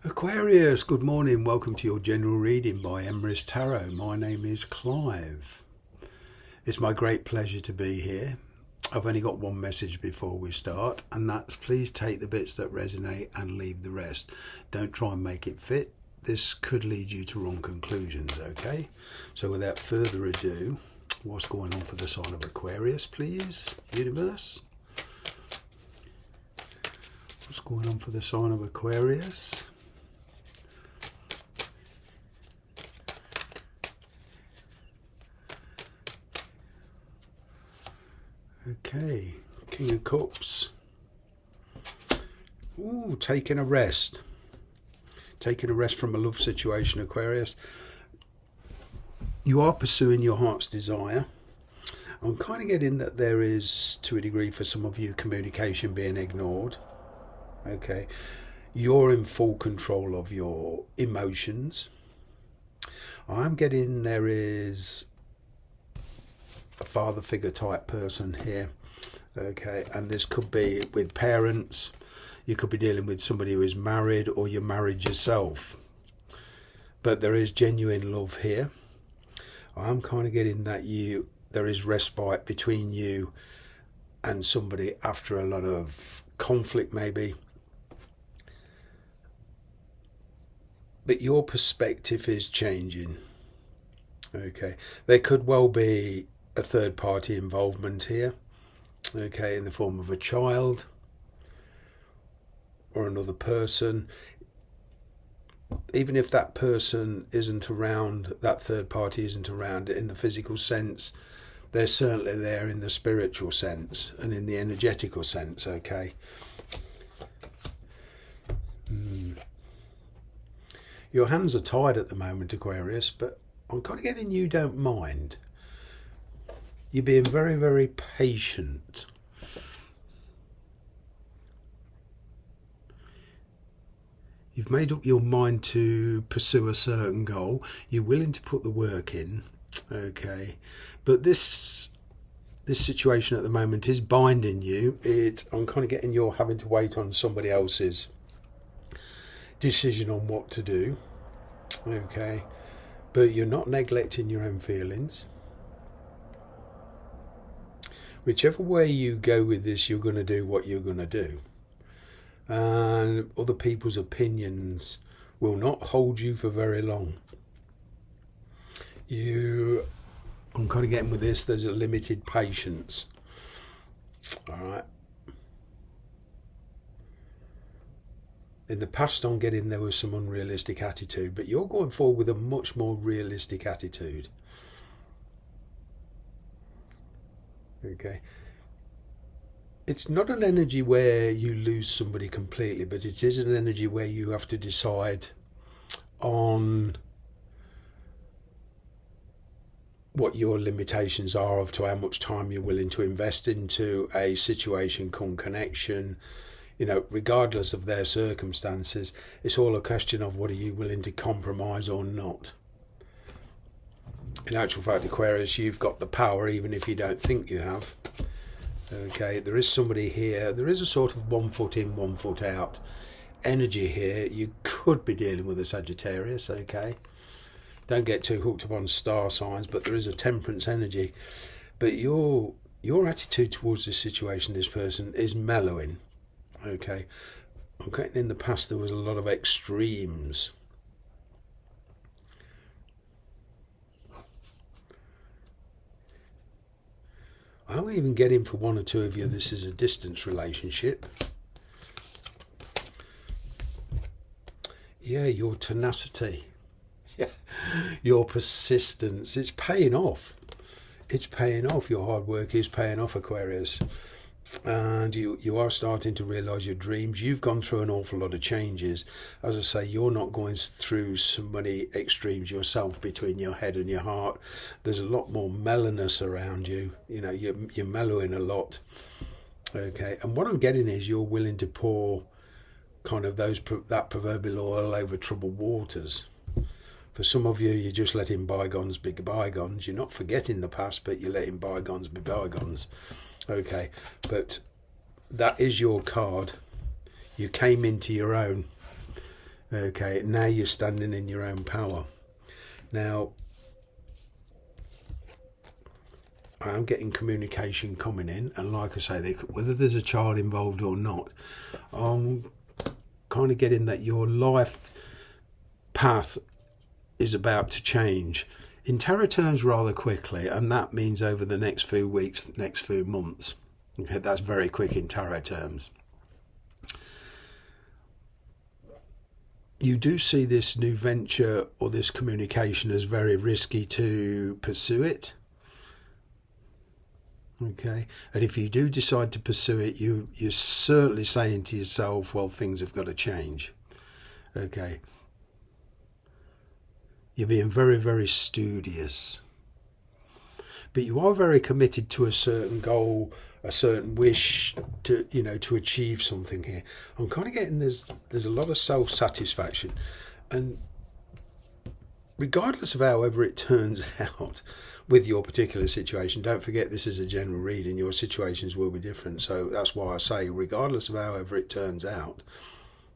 Aquarius, good morning. Welcome to your general reading by Emrys Tarot. My name is Clive. It's my great pleasure to be here. I've only got one message before we start, and that's please take the bits that resonate and leave the rest. Don't try and make it fit. This could lead you to wrong conclusions, okay? So without further ado, what's going on for the sign of Aquarius, please, universe? What's going on for the sign of Aquarius? Okay, King of Cups. Ooh, taking a rest. Taking a rest from a love situation, Aquarius. You are pursuing your heart's desire. I'm kind of getting that there is, to a degree, for some of you, communication being ignored. Okay, you're in full control of your emotions. I'm getting there is a father figure type person here, okay, and this could be with parents. You could be dealing with somebody who is married, or you're married yourself, but there is genuine love here. I'm kind of getting that there is respite between you and somebody after a lot of conflict maybe, but your perspective is changing. Okay, there could well be a third party involvement here, okay, in the form of a child or another person. Even if that person isn't around, that third party isn't around in the physical sense, they're certainly there in the spiritual sense and in the energetical sense, okay. Your hands are tied at the moment, Aquarius, but I'm kind of getting you don't mind. You're being very, very patient. You've made up your mind to pursue a certain goal. You're willing to put the work in, okay. But this situation at the moment is binding you. I'm kind of getting you're having to wait on somebody else's decision on what to do, okay. But you're not neglecting your own feelings. Whichever way you go with this, you're going to do what you're going to do. And other people's opinions will not hold you for very long. I'm kind of getting with this, there's a limited patience. All right. In the past, I'm getting there was some unrealistic attitude, but you're going forward with a much more realistic attitude. Okay, it's not an energy where you lose somebody completely, but it is an energy where you have to decide on what your limitations are of to how much time you're willing to invest into a situation come connection. Regardless of their circumstances, it's all a question of what are you willing to compromise or not. In actual fact, Aquarius, you've got the power even if you don't think you have. Okay, there is somebody here. There is a sort of 1 foot in, 1 foot out energy here. You could be dealing with a Sagittarius, okay? Don't get too hooked up on star signs, but there is a temperance energy. But your attitude towards this situation, this person, is mellowing, okay? Okay, in the past there was a lot of extremes. I'm even getting for one or two of you this is a distance relationship. Yeah, your tenacity, your persistence, it's paying off. It's paying off. Your hard work is paying off, Aquarius. And you are starting to realise your dreams. You've gone through an awful lot of changes. As I say, you're not going through so many extremes yourself between your head and your heart. There's a lot more mellowness around you. You're mellowing a lot. Okay, and what I'm getting is you're willing to pour kind of that proverbial oil over troubled waters. For some of you, you're just letting bygones be bygones. You're not forgetting the past, but you're letting bygones be bygones. Okay, but that is your card. You came into your own. Okay, now you're standing in your own power. Now, I'm getting communication coming in, and like I say, whether there's a child involved or not, I'm kind of getting that your life path is about to change in tarot terms rather quickly, and that means over the next few weeks, next few months. Okay, that's very quick in tarot terms. You do see this new venture or this communication as very risky to pursue it. Okay, and if you do decide to pursue it, you're certainly saying to yourself, well, things have got to change. Okay, you're being very, very studious, but you are very committed to a certain goal, a certain wish to, to achieve something here. I'm kind of getting there's a lot of self-satisfaction, and regardless of however it turns out with your particular situation, don't forget this is a general reading, your situations will be different, so that's why I say regardless of however it turns out,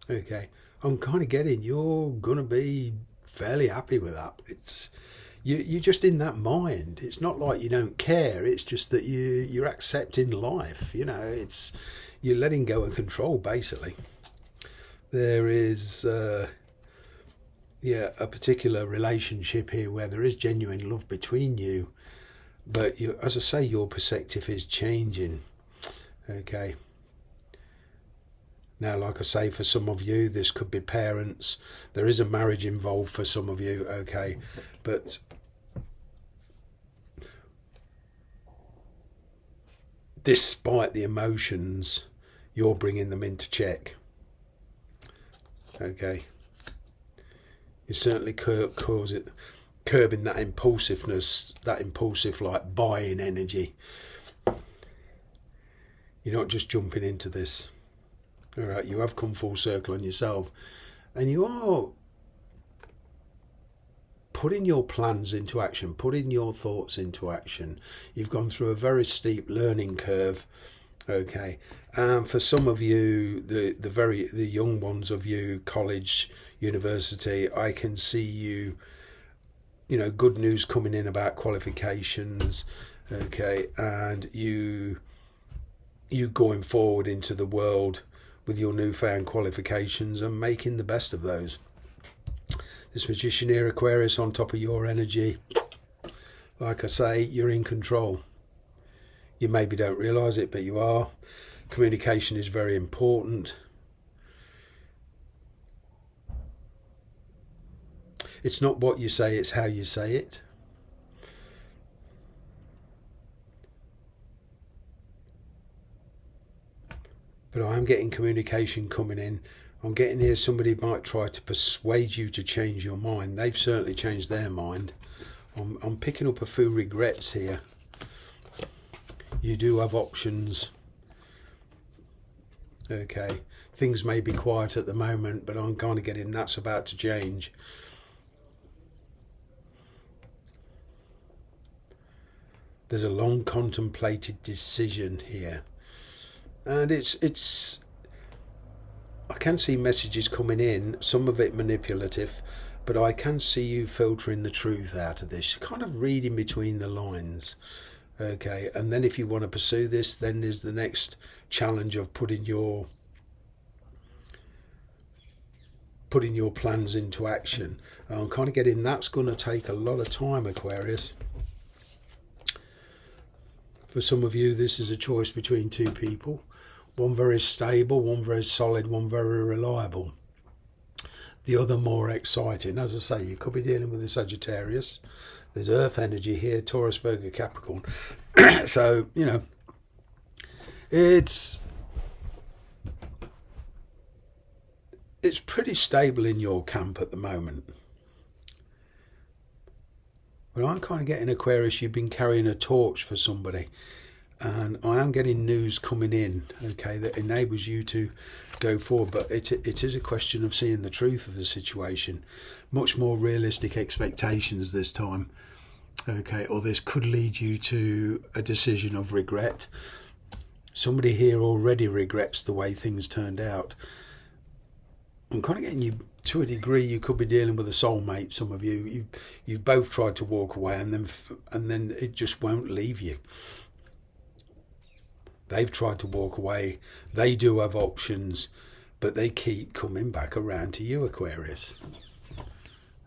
okay, I'm kind of getting you're gonna be fairly happy with that. You're just in that mind. It's not like you don't care, it's just that you're accepting life, it's you're letting go of control basically. There is a particular relationship here where there is genuine love between you, but as I say, your perspective is changing. Okay, now like I say, for some of you this could be parents, there is a marriage involved for some of you, okay, but despite the emotions, you're bringing them into check. Okay, you certainly curbing that impulsiveness, that impulsive like buying energy. You're not just jumping into this. All right, you have come full circle on yourself, and you are putting your plans into action, putting your thoughts into action. You've gone through a very steep learning curve. Okay, for some of you, the young ones of you, college, university, I can see you, good news coming in about qualifications. Okay, and you going forward into the world with your newfound qualifications and making the best of those. This Magician here, Aquarius, on top of your energy, like I say, you're in control. You maybe don't realise it, but you are. Communication is very important. It's not what you say, it's how you say it. But I'm getting communication coming in. I'm getting here somebody might try to persuade you to change your mind. They've certainly changed their mind. I'm picking up a few regrets here. You do have options. Okay, things may be quiet at the moment, but I'm kind of getting that's about to change. There's a long contemplated decision here, and it's I can see messages coming in, some of it manipulative, but I can see you filtering the truth out of this, kind of reading between the lines. Okay, and then if you want to pursue this, then there's the next challenge of putting your plans into action. I'm kind of getting that's going to take a lot of time, Aquarius. For some of you, this is a choice between two people. One very stable, one very solid, one very reliable. The other more exciting. As I say, you could be dealing with a Sagittarius. There's Earth energy here, Taurus, Virgo, Capricorn. So, it's pretty stable in your camp at the moment. But I'm kind of getting, Aquarius, you've been carrying a torch for somebody. And I am getting news coming in, okay, that enables you to go forward. But it is a question of seeing the truth of the situation. Much more realistic expectations this time. Okay, or this could lead you to a decision of regret. Somebody here already regrets the way things turned out. I'm kind of getting to a degree, you could be dealing with a soulmate. Some of you've both tried to walk away, and then it just won't leave you. They've tried to walk away. They do have options, but they keep coming back around to you, Aquarius.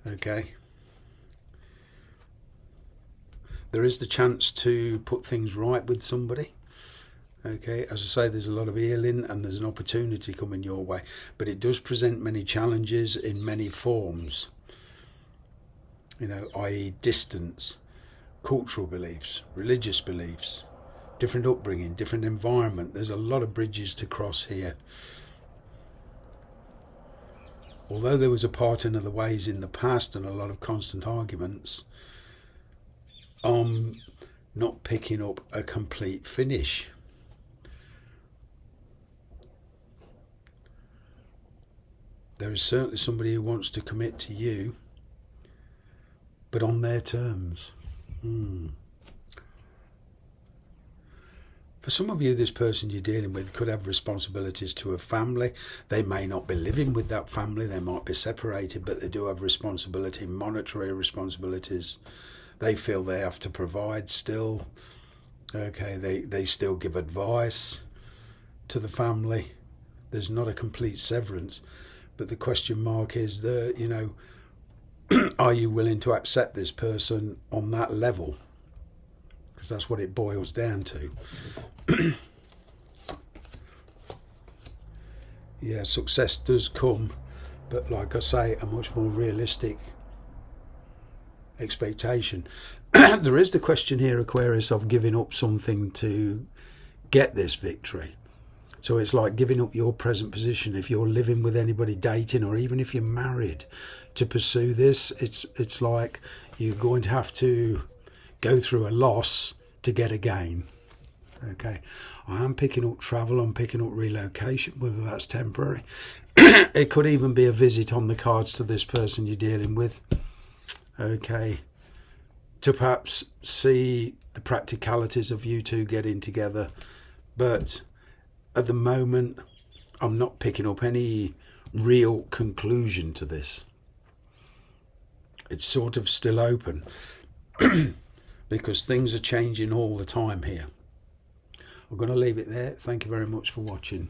Okay. There is the chance to put things right with somebody. Okay, as I say, there's a lot of healing and there's an opportunity coming your way, but it does present many challenges in many forms, i.e. distance, cultural beliefs, religious beliefs, different upbringing, different environment. There's a lot of bridges to cross here. Although there was a parting of the ways in the past and a lot of constant arguments, I'm not picking up a complete finish. There is certainly somebody who wants to commit to you, but on their terms. For some of you, this person you're dealing with could have responsibilities to a family. They may not be living with that family. They might be separated, but they do have responsibility, monetary responsibilities. They feel they have to provide still. Okay, they still give advice to the family. There's not a complete severance. But the question mark is, are you willing to accept this person on that level? Because that's what it boils down to. Yeah, success does come, but like I say, a much more realistic expectation. There is the question here, Aquarius, of giving up something to get this victory. So it's like giving up your present position. If you're living with anybody, dating, or even if you're married, to pursue this, it's like you're going to have to go through a loss to get a gain. Okay, I am picking up travel, I'm picking up relocation, whether that's temporary. It could even be a visit on the cards to this person you're dealing with. Okay, to perhaps see the practicalities of you two getting together. But at the moment, I'm not picking up any real conclusion to this. It's sort of still open because things are changing all the time here. I'm going to leave it there. Thank you very much for watching.